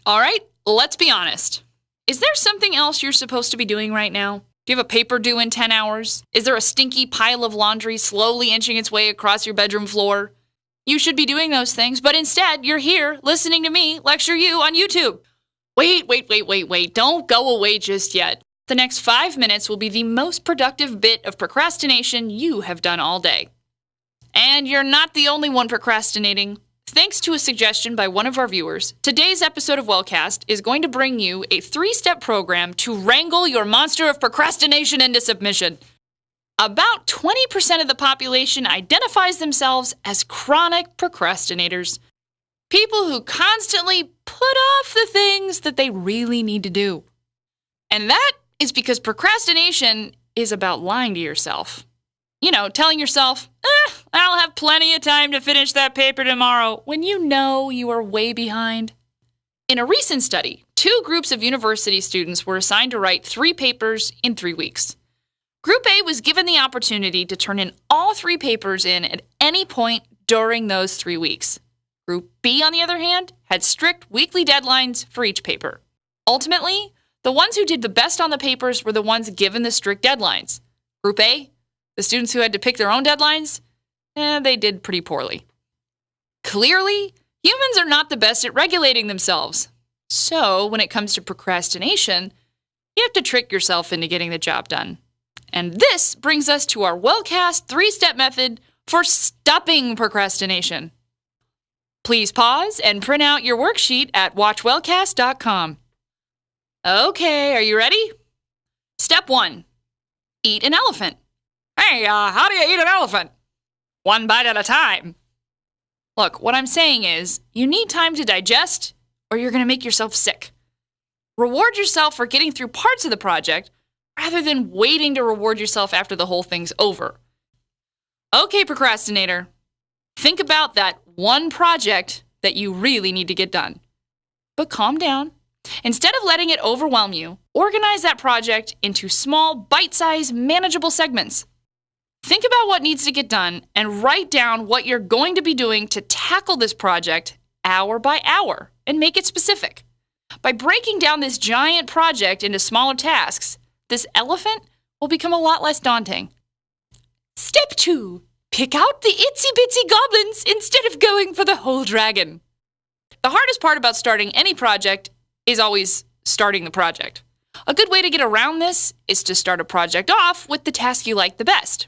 All right, let's be honest. Is there something else you're supposed to be doing right now? Do you have a paper due in 10 hours? Is there a stinky pile of laundry slowly inching its way across your bedroom floor? You should be doing those things, but instead, you're here listening to me lecture you on YouTube. Wait. Don't go away just yet. The next 5 minutes will be the most productive bit of procrastination you have done all day. And you're not the only one procrastinating. Thanks to a suggestion by one of our viewers, today's episode of Wellcast is going to bring you a 3-step program to wrangle your monster of procrastination into submission. About 20% of the population identifies themselves as chronic procrastinators. People who constantly put off the things that they really need to do. And that is because procrastination is about lying to yourself. You know, telling yourself, I'll have plenty of time to finish that paper tomorrow, when you know you are way behind. In a recent study, 2 groups of university students were assigned to write 3 papers in 3 weeks. Group A was given the opportunity to turn in all 3 papers in at any point during those 3 weeks. Group B, on the other hand, had strict weekly deadlines for each paper. Ultimately, the ones who did the best on the papers were the ones given the strict deadlines. Group A, the students who had to pick their own deadlines, they did pretty poorly. Clearly, humans are not the best at regulating themselves. So, when it comes to procrastination, you have to trick yourself into getting the job done. And this brings us to our Wellcast 3-step method for stopping procrastination. Please pause and print out your worksheet at watchwellcast.com. Okay, are you ready? Step 1. Eat an elephant. Hey, how do you eat an elephant? 1 bite at a time. Look, what I'm saying is, you need time to digest, or you're going to make yourself sick. Reward yourself for getting through parts of the project, rather than waiting to reward yourself after the whole thing's over. Okay, procrastinator. Think about that one project that you really need to get done. But calm down. Instead of letting it overwhelm you, organize that project into small, bite-sized, manageable segments. Think about what needs to get done and write down what you're going to be doing to tackle this project hour by hour and make it specific. By breaking down this giant project into smaller tasks, this elephant will become a lot less daunting. Step 2. Pick out the itsy-bitsy goblins instead of going for the whole dragon. The hardest part about starting any project is always starting the project. A good way to get around this is to start a project off with the task you like the best.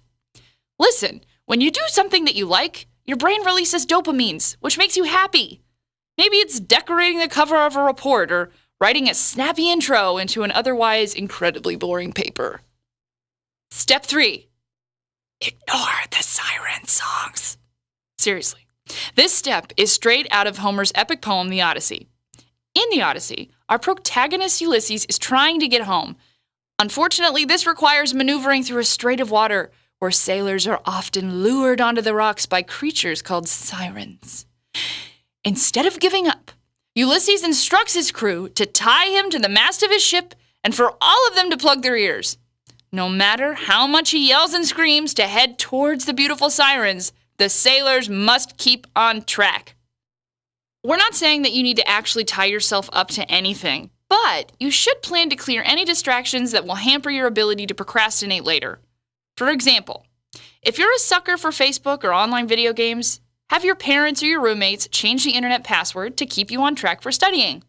Listen, when you do something that you like, your brain releases dopamines, which makes you happy. Maybe it's decorating the cover of a report or writing a snappy intro into an otherwise incredibly boring paper. Step 3. Ignore the siren songs. Seriously, this step is straight out of Homer's epic poem, The Odyssey. In The Odyssey, our protagonist Ulysses is trying to get home. Unfortunately, this requires maneuvering through a strait of water where sailors are often lured onto the rocks by creatures called sirens. Instead of giving up, Ulysses instructs his crew to tie him to the mast of his ship and for all of them to plug their ears. No matter how much he yells and screams to head towards the beautiful sirens, the sailors must keep on track. We're not saying that you need to actually tie yourself up to anything, but you should plan to clear any distractions that will hamper your ability to procrastinate later. For example, if you're a sucker for Facebook or online video games, have your parents or your roommates change the internet password to keep you on track for studying.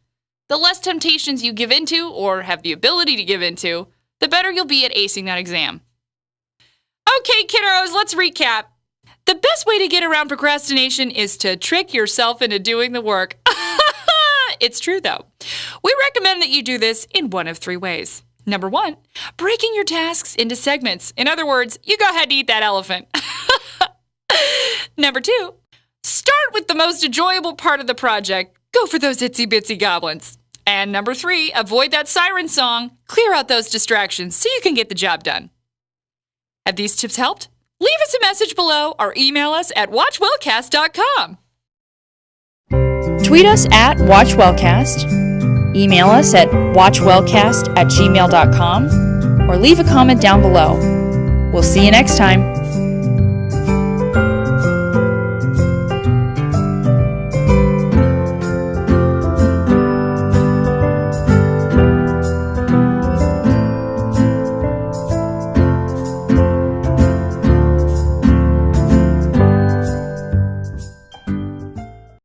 The less temptations you give into or have the ability to give into, the better you'll be at acing that exam. Okay, kiddos, let's recap. The best way to get around procrastination is to trick yourself into doing the work. It's true, though. We recommend that you do this in one of 3 ways. Number 1, breaking your tasks into segments. In other words, you go ahead and eat that elephant. Number 2, start with the most enjoyable part of the project. Go for those itsy-bitsy goblins. And number 3, avoid that siren song. Clear out those distractions so you can get the job done. Have these tips helped? Leave us a message below or email us at watchwellcast.com. Tweet us at watchwellcast. Email us at watchwellcast@gmail.com or leave a comment down below. We'll see you next time.